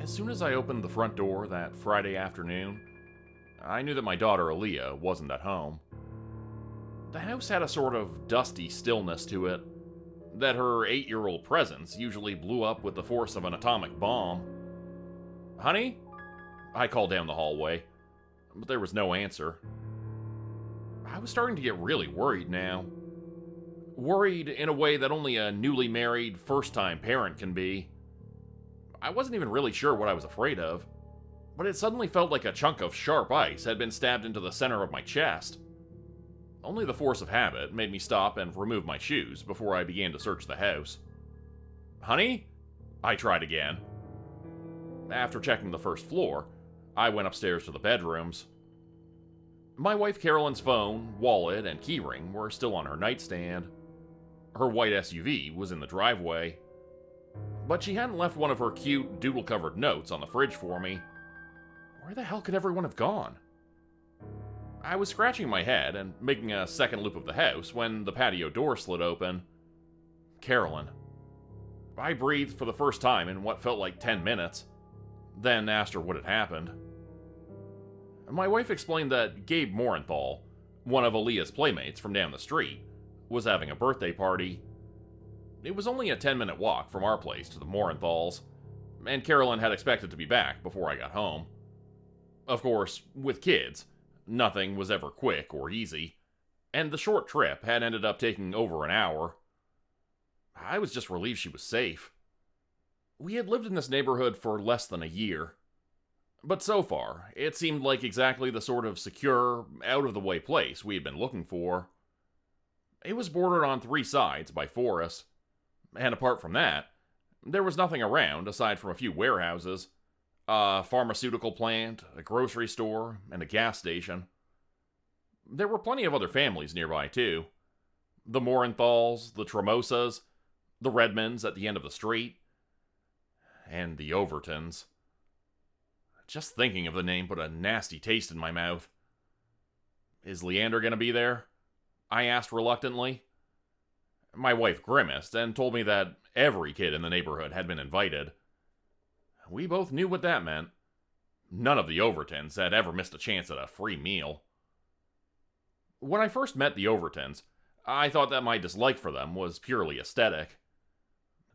As soon as I opened the front door that Friday afternoon, I knew that my daughter Aaliyah wasn't at home. The house had a sort of dusty stillness to it that her 8-year-old presence usually blew up with the force of an atomic bomb. "Honey?" I called down the hallway, but there was no answer. I was starting to get really worried now. Worried in a way that only a newly married, first-time parent can be. I wasn't even really sure what I was afraid of, but it suddenly felt like a chunk of sharp ice had been stabbed into the center of my chest. Only the force of habit made me stop and remove my shoes before I began to search the house. "Honey?" I tried again. After checking the first floor, I went upstairs to the bedrooms. My wife Carolyn's phone, wallet, and keyring were still on her nightstand. Her white SUV was in the driveway. But she hadn't left one of her cute, doodle-covered notes on the fridge for me. Where the hell could everyone have gone? I was scratching my head and making a second loop of the house when the patio door slid open. Carolyn. I breathed for the first time in what felt like 10 minutes, then asked her what had happened. My wife explained that Gabe Morenthal, one of Aaliyah's playmates from down the street, was having a birthday party. It was only a 10-minute walk from our place to the Morenthals, and Carolyn had expected to be back before I got home. Of course, with kids, nothing was ever quick or easy, and the short trip had ended up taking over an hour. I was just relieved she was safe. We had lived in this neighborhood for less than a year, but so far, it seemed like exactly the sort of secure, out-of-the-way place we had been looking for. It was bordered on 3 sides by forest, and apart from that, there was nothing around aside from a few warehouses, a pharmaceutical plant, a grocery store, and a gas station. There were plenty of other families nearby, too. The Morenthals, the Tremosas, the Redmonds at the end of the street, and the Overtons. Just thinking of the name put a nasty taste in my mouth. "Is Leander gonna be there?" I asked reluctantly. My wife grimaced and told me that every kid in the neighborhood had been invited. We both knew what that meant. None of the Overtons had ever missed a chance at a free meal. When I first met the Overtons, I thought that my dislike for them was purely aesthetic.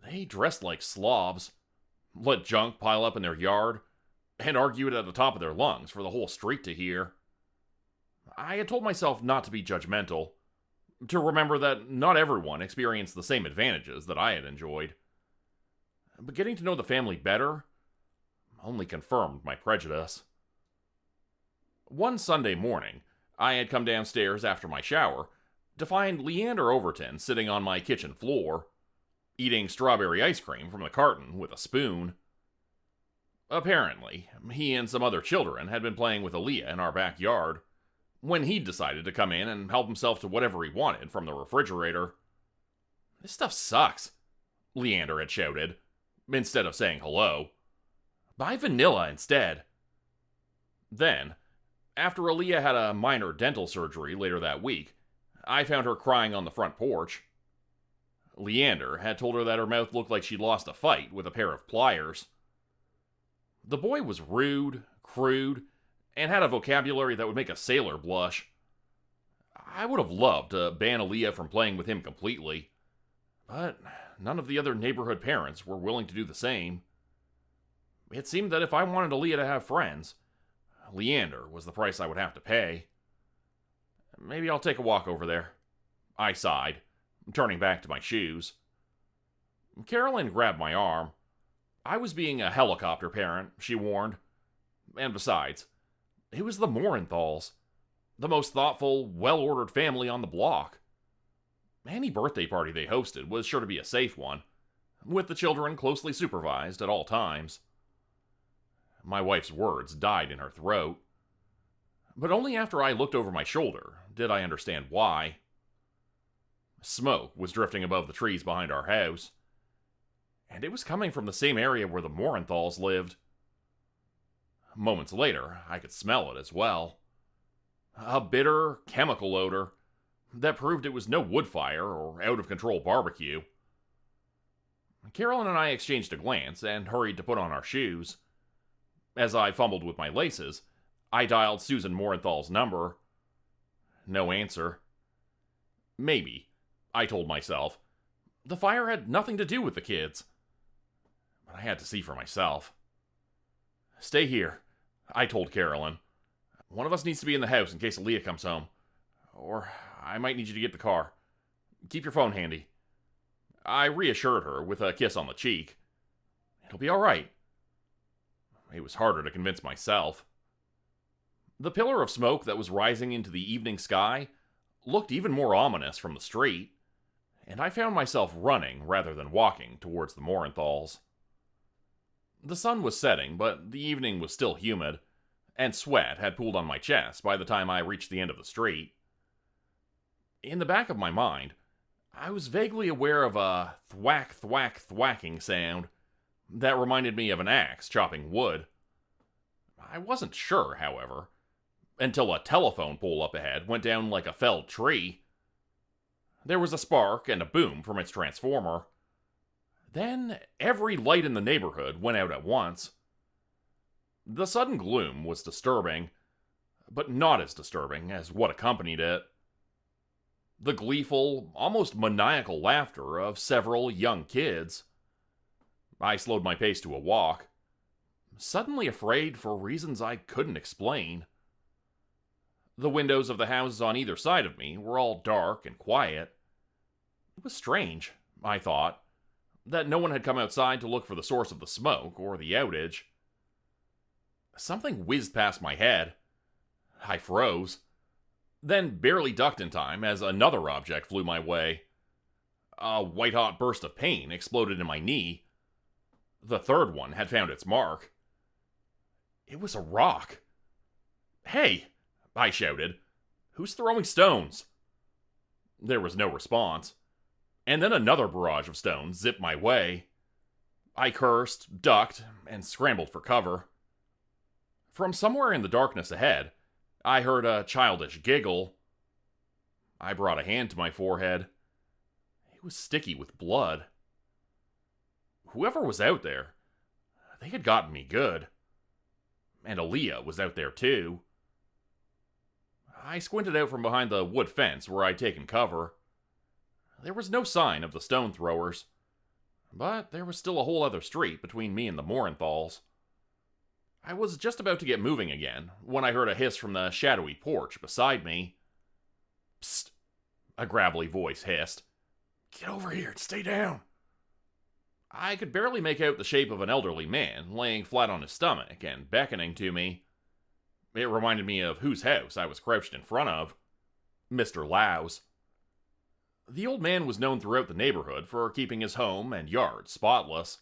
They dressed like slobs, let junk pile up in their yard, and argued at the top of their lungs for the whole street to hear. I had told myself not to be judgmental, to remember that not everyone experienced the same advantages that I had enjoyed. But getting to know the family better only confirmed my prejudice. One Sunday morning, I had come downstairs after my shower to find Leander Overton sitting on my kitchen floor, eating strawberry ice cream from the carton with a spoon. Apparently, he and some other children had been playing with Aaliyah in our backyard, when he'd decided to come in and help himself to whatever he wanted from the refrigerator. "This stuff sucks," Leander had shouted, instead of saying hello. "Buy vanilla instead." Then, after Aaliyah had a minor dental surgery later that week, I found her crying on the front porch. Leander had told her that her mouth looked like she'd lost a fight with a pair of pliers. The boy was rude, crude, and had a vocabulary that would make a sailor blush. I would have loved to ban Aaliyah from playing with him completely, but none of the other neighborhood parents were willing to do the same. It seemed that if I wanted Aaliyah to have friends, Leander was the price I would have to pay. "Maybe I'll take a walk over there," I sighed, turning back to my shoes. Carolyn grabbed my arm. I was being a helicopter parent, she warned. And besides, it was the Morenthals, the most thoughtful, well-ordered family on the block. Any birthday party they hosted was sure to be a safe one, with the children closely supervised at all times. My wife's words died in her throat. But only after I looked over my shoulder did I understand why. Smoke was drifting above the trees behind our house, and it was coming from the same area where the Morenthals lived. Moments later, I could smell it as well. A bitter, chemical odor that proved it was no wood fire or out-of-control barbecue. Carolyn and I exchanged a glance and hurried to put on our shoes. As I fumbled with my laces, I dialed Susan Morenthal's number. No answer. Maybe, I told myself, the fire had nothing to do with the kids. But I had to see for myself. Stay here, I told Carolyn. One of us needs to be in the house in case Aaliyah comes home. Or I might need you to get the car. Keep your phone handy. I reassured her with a kiss on the cheek. It'll be all right. It was harder to convince myself. The pillar of smoke that was rising into the evening sky looked even more ominous from the street, and I found myself running rather than walking towards the Morenthals. The sun was setting, but the evening was still humid, and sweat had pooled on my chest by the time I reached the end of the street. In the back of my mind, I was vaguely aware of a thwack, thwack, thwacking sound that reminded me of an axe chopping wood. I wasn't sure, however, until a telephone pole up ahead went down like a felled tree. There was a spark and a boom from its transformer. Then every light in the neighborhood went out at once. The sudden gloom was disturbing, but not as disturbing as what accompanied it. The gleeful, almost maniacal laughter of several young kids. I slowed my pace to a walk, suddenly afraid for reasons I couldn't explain. The windows of the houses on either side of me were all dark and quiet. It was strange, I thought, that no one had come outside to look for the source of the smoke or the outage. Something whizzed past my head. I froze, then barely ducked in time as another object flew my way. A white-hot burst of pain exploded in my knee. The third one had found its mark. It was a rock. "Hey!" I shouted. "Who's throwing stones?" There was no response, and then another barrage of stones zipped my way. I cursed, ducked, and scrambled for cover. From somewhere in the darkness ahead, I heard a childish giggle. I brought a hand to my forehead. It was sticky with blood. Whoever was out there, they had gotten me good. And Aaliyah was out there too. I squinted out from behind the wood fence where I'd taken cover. There was no sign of the stone throwers, but there was still a whole other street between me and the Morenthals. I was just about to get moving again when I heard a hiss from the shadowy porch beside me. "Psst," a gravelly voice hissed. "Get over here and stay down." I could barely make out the shape of an elderly man laying flat on his stomach and beckoning to me. It reminded me of whose house I was crouched in front of. Mr. Laauo's. The old man was known throughout the neighborhood for keeping his home and yard spotless.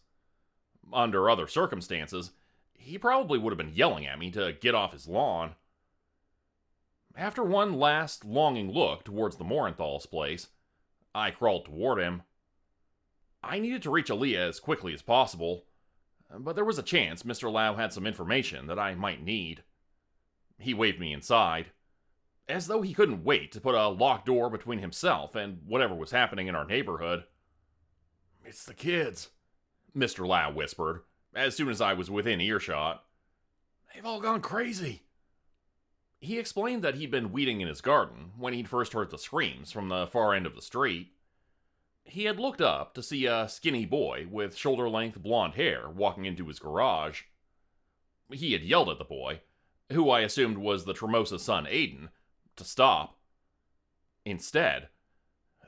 Under other circumstances, he probably would have been yelling at me to get off his lawn. After one last longing look towards the Morenthal's place, I crawled toward him. I needed to reach Aaliyah as quickly as possible, but there was a chance Mr. Laauo had some information that I might need. He waved me inside, as though he couldn't wait to put a locked door between himself and whatever was happening in our neighborhood. "It's the kids," Mr. Laauo whispered, as soon as I was within earshot. "They've all gone crazy." He explained that he'd been weeding in his garden when he'd first heard the screams from the far end of the street. He had looked up to see a skinny boy with shoulder-length blonde hair walking into his garage. He had yelled at the boy, who I assumed was the Tremosa's son Aiden, to stop. Instead,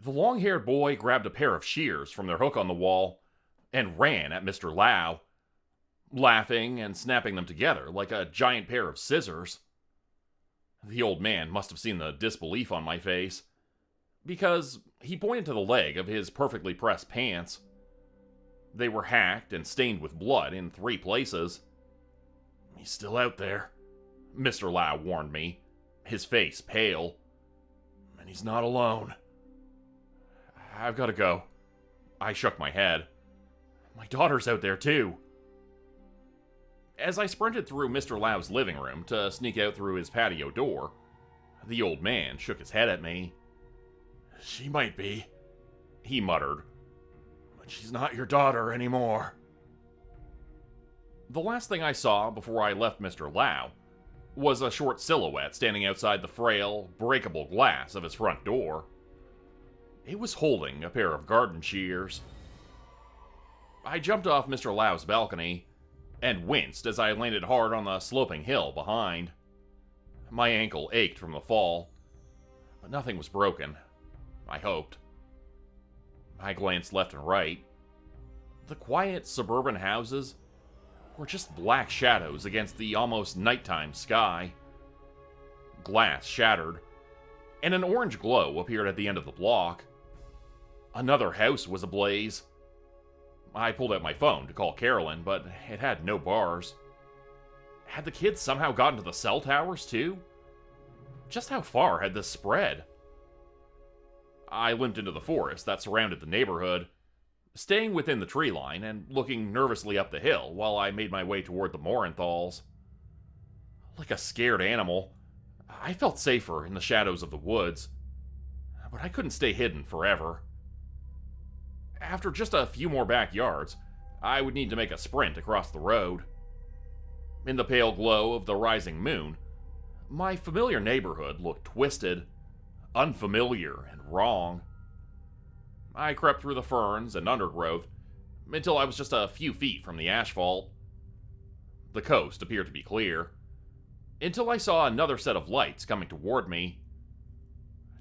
the long-haired boy grabbed a pair of shears from their hook on the wall and ran at Mr. Laauo, laughing and snapping them together like a giant pair of scissors. The old man must have seen the disbelief on my face, because he pointed to the leg of his perfectly pressed pants. They were hacked and stained with blood in 3 places. "He's still out there," Mr. Laauo warned me, his face pale. "And he's not alone." "I've got to go." I shook my head. "My daughter's out there too." As I sprinted through Mr. Laauo's living room to sneak out through his patio door, the old man shook his head at me. "She might be," he muttered, "but she's not your daughter anymore." The last thing I saw before I left Mr. Laauo was a short silhouette standing outside the frail, breakable glass of his front door. It was holding a pair of garden shears. I jumped off Mr. Laau's balcony and winced as I landed hard on the sloping hill behind. My ankle ached from the fall, but nothing was broken. I hoped. I glanced left and right. The quiet suburban houses were just black shadows against the almost nighttime sky. Glass shattered, and an orange glow appeared at the end of the block. Another house was ablaze. I pulled out my phone to call Carolyn, but it had no bars. Had the kids somehow gotten to the cell towers, too? Just how far had this spread? I limped into the forest that surrounded the neighborhood, staying within the tree line and looking nervously up the hill while I made my way toward the Morenthals. Like a scared animal, I felt safer in the shadows of the woods, but I couldn't stay hidden forever. After just a few more backyards, I would need to make a sprint across the road. In the pale glow of the rising moon, my familiar neighborhood looked twisted, unfamiliar, and wrong. I crept through the ferns and undergrowth until I was just a few feet from the asphalt. The coast appeared to be clear, until I saw another set of lights coming toward me.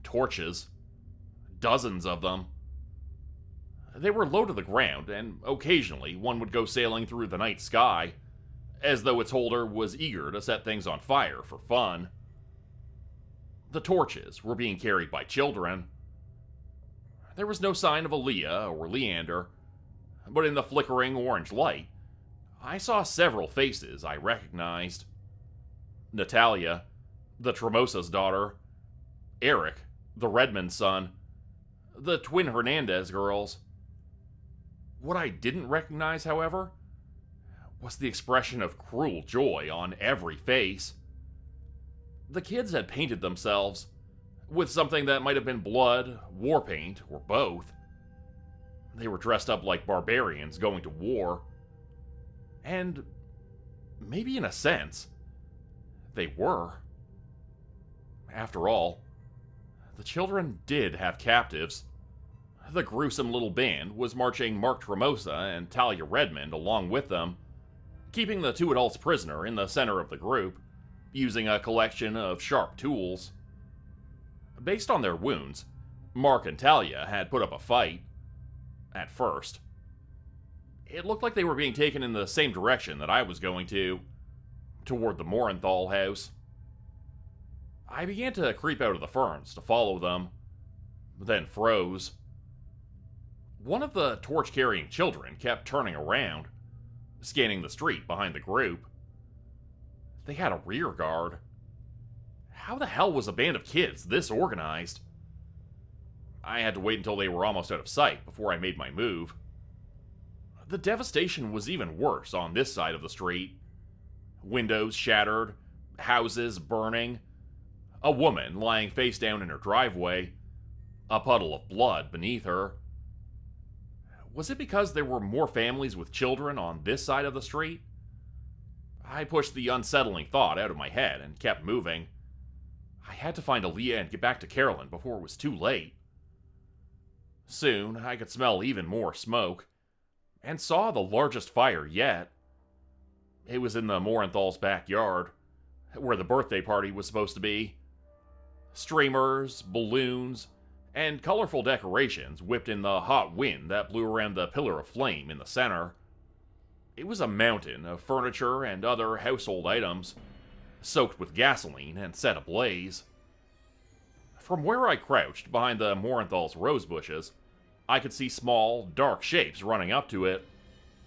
Torches. Dozens of them. They were low to the ground, and occasionally one would go sailing through the night sky, as though its holder was eager to set things on fire for fun. The torches were being carried by children. There was no sign of Aaliyah or Leander, but in the flickering orange light, I saw several faces I recognized. Natalia, the Tremosa's daughter, Eric, the Redmond son, the twin Hernandez girls. What I didn't recognize, however, was the expression of cruel joy on every face. The kids had painted themselves with something that might have been blood, war paint, or both. They were dressed up like barbarians going to war. And maybe in a sense, they were. After all, the children did have captives. The gruesome little band was marching Mark Tremosa and Talia Redmond along with them, keeping the two adults prisoner in the center of the group, using a collection of sharp tools. Based on their wounds, Mark and Talia had put up a fight. At first. It looked like they were being taken in the same direction that I was going to, toward the Morenthal house. I began to creep out of the ferns to follow them, then froze. One of the torch-carrying children kept turning around, scanning the street behind the group. They had a rear guard. How the hell was a band of kids this organized? I had to wait until they were almost out of sight before I made my move. The devastation was even worse on this side of the street. Windows shattered, houses burning, a woman lying face down in her driveway, a puddle of blood beneath her. Was it because there were more families with children on this side of the street? I pushed the unsettling thought out of my head and kept moving. I had to find Aaliyah and get back to Carolyn before it was too late. Soon, I could smell even more smoke, and saw the largest fire yet. It was in the Morenthal's backyard, where the birthday party was supposed to be. Streamers, balloons, and colorful decorations whipped in the hot wind that blew around the pillar of flame in the center. It was a mountain of furniture and other household items, soaked with gasoline and set ablaze. From where I crouched behind the Morenthal's rose bushes, I could see small, dark shapes running up to it,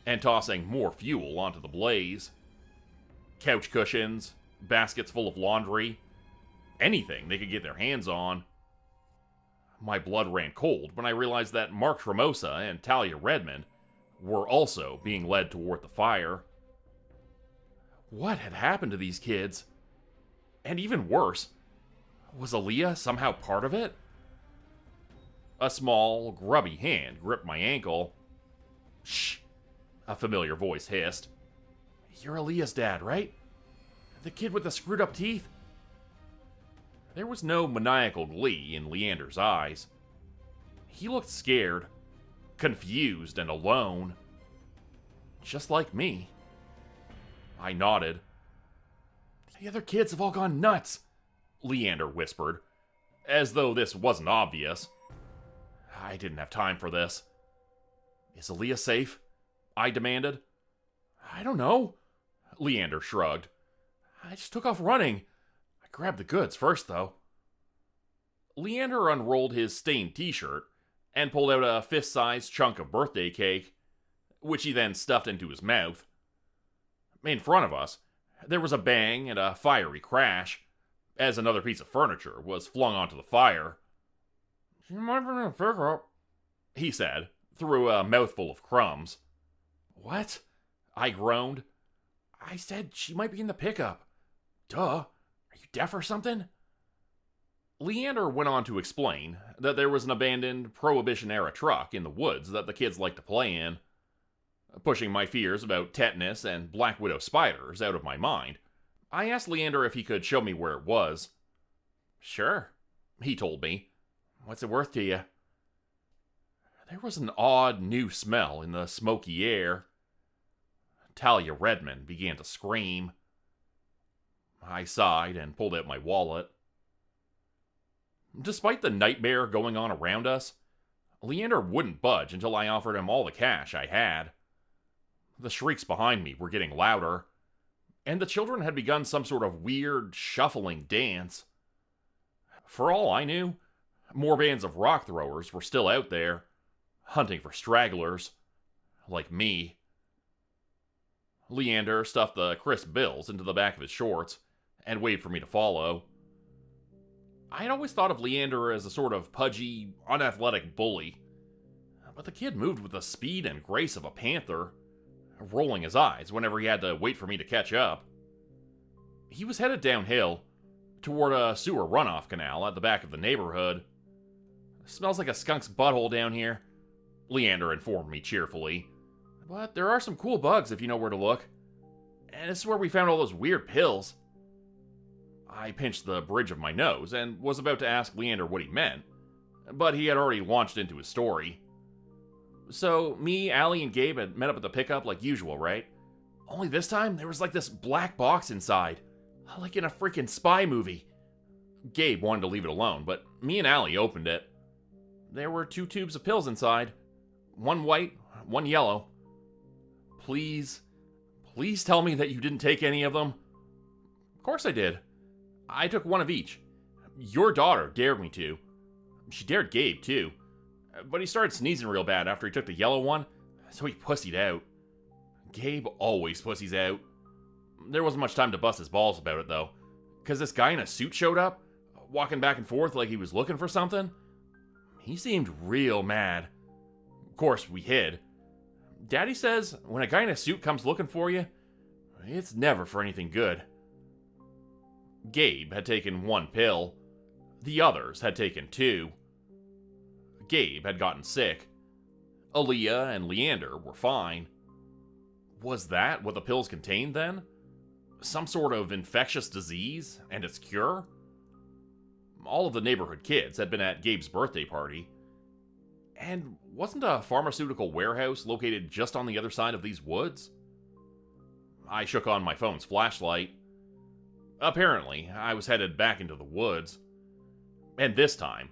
and tossing more fuel onto the blaze. Couch cushions, baskets full of laundry, anything they could get their hands on. My blood ran cold when I realized that Mark Tremosa and Talia Redmond were also being led toward the fire. What had happened to these kids? And even worse, was Aaliyah somehow part of it? A small, grubby hand gripped my ankle. "Shh," a familiar voice hissed. You're Aaliyah's dad, right? The kid with the screwed up teeth? There was no maniacal glee in Leander's eyes. He looked scared, confused, and alone. Just like me. I nodded. The other kids have all gone nuts, Leander whispered, as though this wasn't obvious. I didn't have time for this. Is Aaliyah safe? I demanded. I don't know, Leander shrugged. I just took off running. I grabbed the goods first, though. Leander unrolled his stained t-shirt and pulled out a fist-sized chunk of birthday cake, which he then stuffed into his mouth. In front of us, there was a bang and a fiery crash, as another piece of furniture was flung onto the fire. She might be in a pickup, he said, through a mouthful of crumbs. What? I groaned. I said she might be in the pickup. Duh. Are you deaf or something? Leander went on to explain that there was an abandoned Prohibition-era truck in the woods that the kids like to play in. Pushing my fears about tetanus and black widow spiders out of my mind, I asked Leander if he could show me where it was. Sure, he told me. What's it worth to you? There was an odd new smell in the smoky air. Talia Redmond began to scream. I sighed and pulled out my wallet. Despite the nightmare going on around us, Leander wouldn't budge until I offered him all the cash I had. The shrieks behind me were getting louder, and the children had begun some sort of weird, shuffling dance. For all I knew, more bands of rock throwers were still out there, hunting for stragglers, like me. Leander stuffed the crisp bills into the back of his shorts and waved for me to follow. I had always thought of Leander as a sort of pudgy, unathletic bully, but the kid moved with the speed and grace of a panther, rolling his eyes whenever he had to wait for me to catch up. He was headed downhill, toward a sewer runoff canal at the back of the neighborhood. Smells like a skunk's butthole down here, Leander informed me cheerfully. But there are some cool bugs if you know where to look. And this is where we found all those weird pills. I pinched the bridge of my nose and was about to ask Leander what he meant, but he had already launched into his story. So, me, Allie, and Gabe had met up at the pickup like usual, right? Only this time, there was like this black box inside. Like in a freaking spy movie. Gabe wanted to leave it alone, but me and Allie opened it. There were 2 tubes of pills inside. One white, one yellow. Please tell me that you didn't take any of them. Of course I did. I took one of each. Your daughter dared me to. She dared Gabe, too. But he started sneezing real bad after he took the yellow one, so he pussied out. Gabe always pussies out. There wasn't much time to bust his balls about it, though, because this guy in a suit showed up, walking back and forth like he was looking for something. He seemed real mad. Of course, we hid. Daddy says when a guy in a suit comes looking for you, it's never for anything good. Gabe had taken 1 pill. The others had taken 2. Gabe had gotten sick. Aaliyah and Leander were fine. Was that what the pills contained then? Some sort of infectious disease and its cure? All of the neighborhood kids had been at Gabe's birthday party. And wasn't a pharmaceutical warehouse located just on the other side of these woods? I shook on my phone's flashlight. Apparently, I was headed back into the woods. And this time,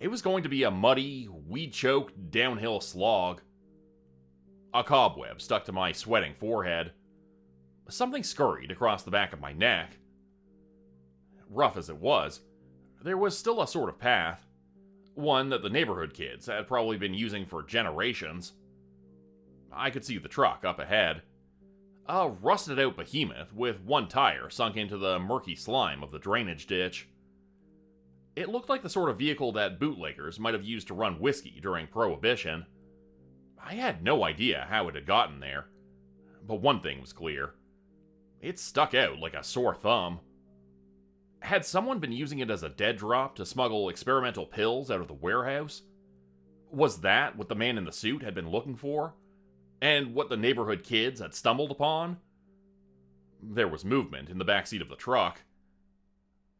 it was going to be a muddy, weed-choked downhill slog. A cobweb stuck to my sweating forehead. Something scurried across the back of my neck. Rough as it was, there was still a sort of path. One that the neighborhood kids had probably been using for generations. I could see the truck up ahead. A rusted-out behemoth with 1 tire sunk into the murky slime of the drainage ditch. It looked like the sort of vehicle that bootleggers might have used to run whiskey during Prohibition. I had no idea how it had gotten there. But one thing was clear. It stuck out like a sore thumb. Had someone been using it as a dead drop to smuggle experimental pills out of the warehouse? Was that what the man in the suit had been looking for? And what the neighborhood kids had stumbled upon? There was movement in the backseat of the truck.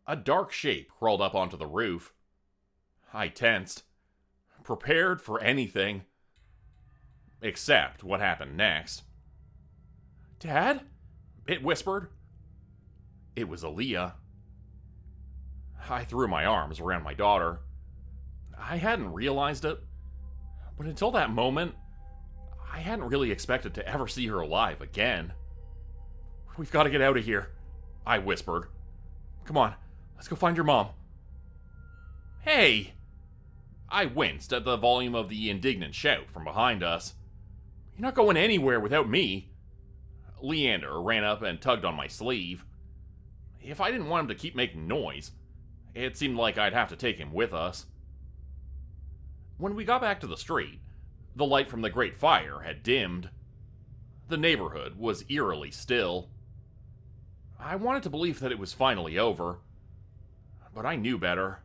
A dark shape crawled up onto the roof. I tensed, prepared for anything. Except what happened next. "Dad?" it whispered. It was Aaliyah. I threw my arms around my daughter. I hadn't realized it, but until that moment, I hadn't really expected to ever see her alive again. "We've got to get out of here," I whispered. "Come on, let's go find your mom." "Hey!" I winced at the volume of the indignant shout from behind us. "You're not going anywhere without me." Leander ran up and tugged on my sleeve. If I didn't want him to keep making noise, it seemed like I'd have to take him with us. When we got back to the street, the light from the great fire had dimmed. The neighborhood was eerily still. I wanted to believe that it was finally over, but I knew better.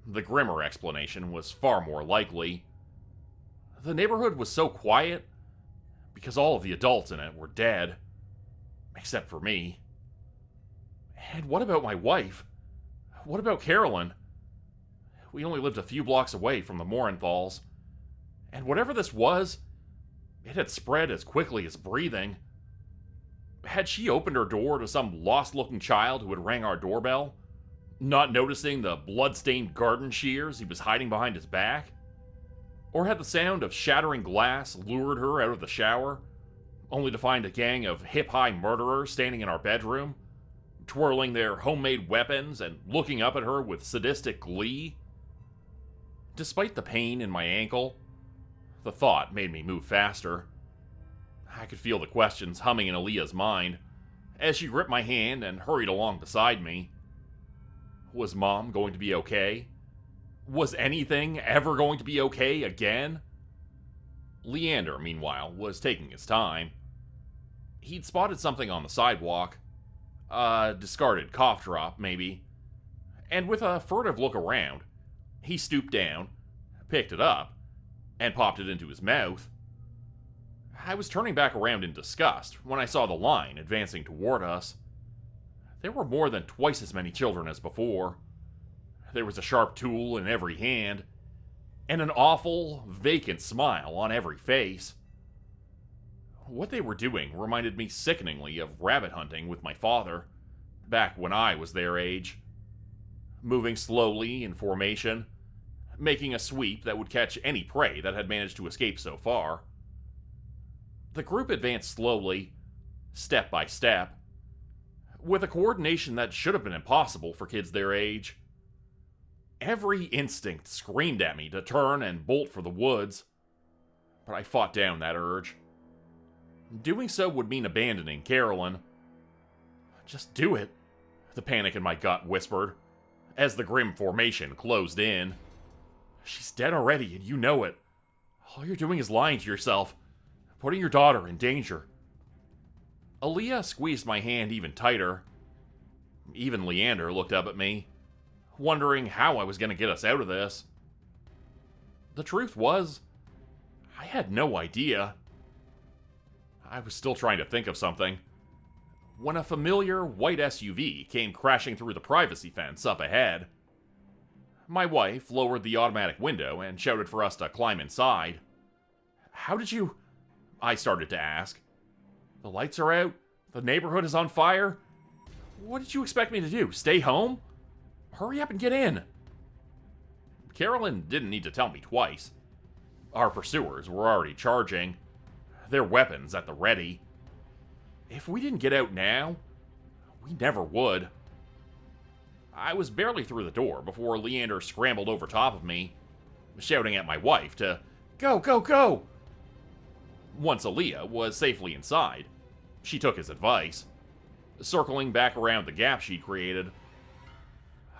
The grimmer explanation was far more likely. The neighborhood was so quiet because all of the adults in it were dead, except for me. And what about my wife? What about Carolyn? We only lived a few blocks away from the Morenthals, and whatever this was, it had spread as quickly as breathing. Had she opened her door to some lost-looking child who had rang our doorbell, not noticing the blood-stained garden shears he was hiding behind his back? Or had the sound of shattering glass lured her out of the shower, only to find a gang of hip-high murderers standing in our bedroom, twirling their homemade weapons and looking up at her with sadistic glee? Despite the pain in my ankle, the thought made me move faster. I could feel the questions humming in Aaliyah's mind as she gripped my hand and hurried along beside me. Was Mom going to be okay? Was anything ever going to be okay again? Leander, meanwhile, was taking his time. He'd spotted something on the sidewalk. A discarded cough drop, maybe. And with a furtive look around, he stooped down, picked it up, and popped it into his mouth. I was turning back around in disgust when I saw the line advancing toward us. There were more than twice as many children as before. There was a sharp tool in every hand, and an awful, vacant smile on every face. What they were doing reminded me sickeningly of rabbit hunting with my father, back when I was their age. Moving slowly in formation, making a sweep that would catch any prey that had managed to escape so far. The group advanced slowly, step by step, with a coordination that should have been impossible for kids their age. Every instinct screamed at me to turn and bolt for the woods, but I fought down that urge. Doing so would mean abandoning Carolyn. "Just do it," the panic in my gut whispered, as the grim formation closed in. "She's dead already, and you know it. All you're doing is lying to yourself, putting your daughter in danger." Aaliyah squeezed my hand even tighter. Even Leander looked up at me, wondering how I was going to get us out of this. The truth was, I had no idea. I was still trying to think of something when a familiar white SUV came crashing through the privacy fence up ahead. My wife lowered the automatic window and shouted for us to climb inside. "How did you..." I started to ask. "The lights are out. The neighborhood is on fire. What did you expect me to do? Stay home? Hurry up and get in." Carolyn didn't need to tell me twice. Our pursuers were already charging, their weapons at the ready. If we didn't get out now, we never would. I was barely through the door before Leander scrambled over top of me, shouting at my wife to go, go, go. Once Aaliyah was safely inside, she took his advice, circling back around the gap she'd created.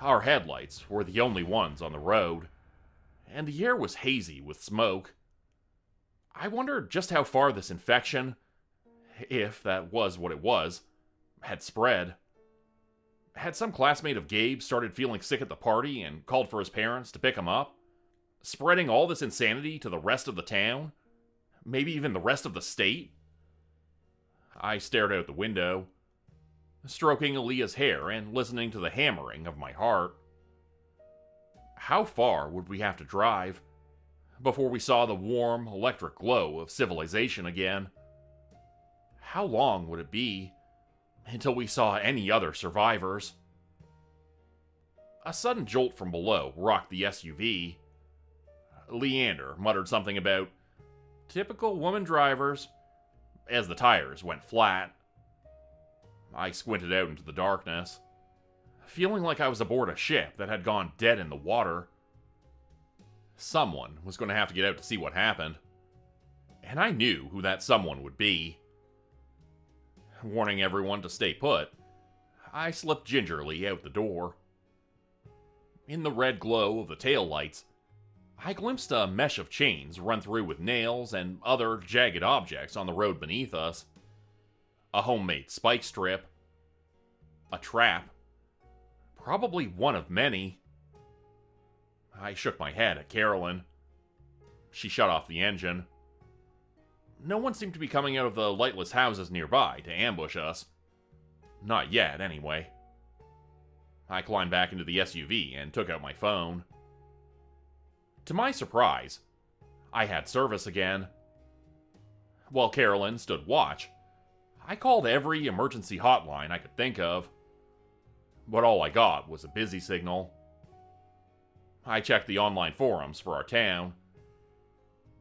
Our headlights were the only ones on the road, and the air was hazy with smoke. I wondered just how far this infection, if that was what it was, had spread. Had some classmate of Gabe started feeling sick at the party and called for his parents to pick him up, spreading all this insanity to the rest of the town? Maybe even the rest of the state? I stared out the window, stroking Aaliyah's hair and listening to the hammering of my heart. How far would we have to drive before we saw the warm, electric glow of civilization again? How long would it be until we saw any other survivors? A sudden jolt from below rocked the SUV. Leander muttered something about typical woman drivers as the tires went flat. I squinted out into the darkness, feeling like I was aboard a ship that had gone dead in the water. Someone was going to have to get out to see what happened, and I knew who that someone would be. Warning everyone to stay put, I slipped gingerly out the door. In the red glow of the taillights, I glimpsed a mesh of chains run through with nails and other jagged objects on the road beneath us. A homemade spike strip. A trap. Probably one of many. I shook my head at Carolyn. She shut off the engine. No one seemed to be coming out of the lightless houses nearby to ambush us. Not yet, anyway. I climbed back into the SUV and took out my phone. To my surprise, I had service again. While Carolyn stood watch, I called every emergency hotline I could think of. But all I got was a busy signal. I checked the online forums for our town,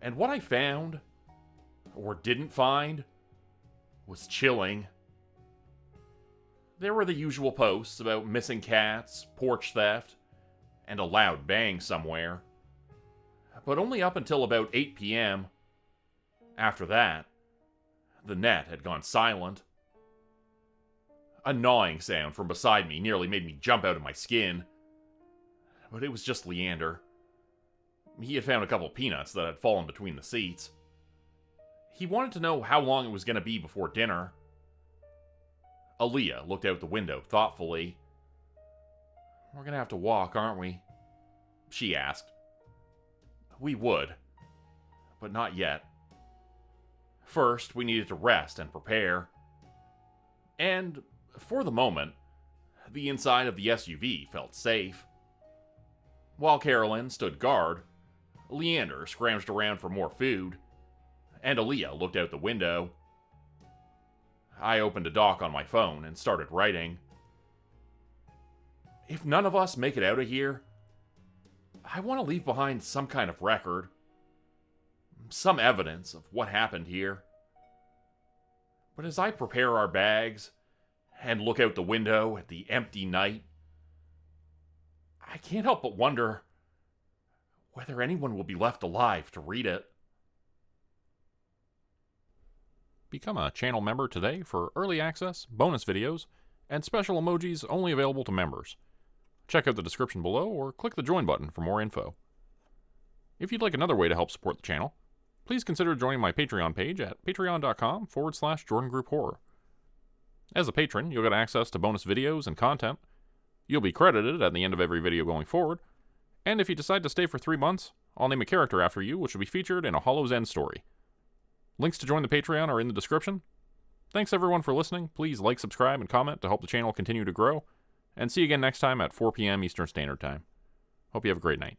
and what I found, or didn't find, was chilling. There were the usual posts about missing cats, porch theft, and a loud bang somewhere. But only up until about 8 p.m. After that, the net had gone silent. A gnawing sound from beside me nearly made me jump out of my skin. But it was just Leander. He had found a couple peanuts that had fallen between the seats. He wanted to know how long it was going to be before dinner. Aaliyah looked out the window thoughtfully. "We're going to have to walk, aren't we?" she asked. We would, but not yet. First, we needed to rest and prepare. And, for the moment, the inside of the SUV felt safe. While Carolyn stood guard, Leander scrounged around for more food, and Aaliyah looked out the window. I opened a doc on my phone and started writing. If none of us make it out of here, I want to leave behind some kind of record. Some evidence of what happened here. But as I prepare our bags and look out the window at the empty night, I can't help but wonder whether anyone will be left alive to read it. Become a channel member today for early access, bonus videos, and special emojis only available to members. Check out the description below or click the join button for more info. If you'd like another way to help support the channel, please consider joining my Patreon page at patreon.com/JordanGroupeHorror. As a patron, you'll get access to bonus videos and content. You'll be credited at the end of every video going forward, and if you decide to stay for 3 months, I'll name a character after you which will be featured in a Hollow's End story. Links to join the Patreon are in the description. Thanks everyone for listening. Please like, subscribe, and comment to help the channel continue to grow. And see you again next time at 4 p.m. Eastern Standard Time. Hope you have a great night.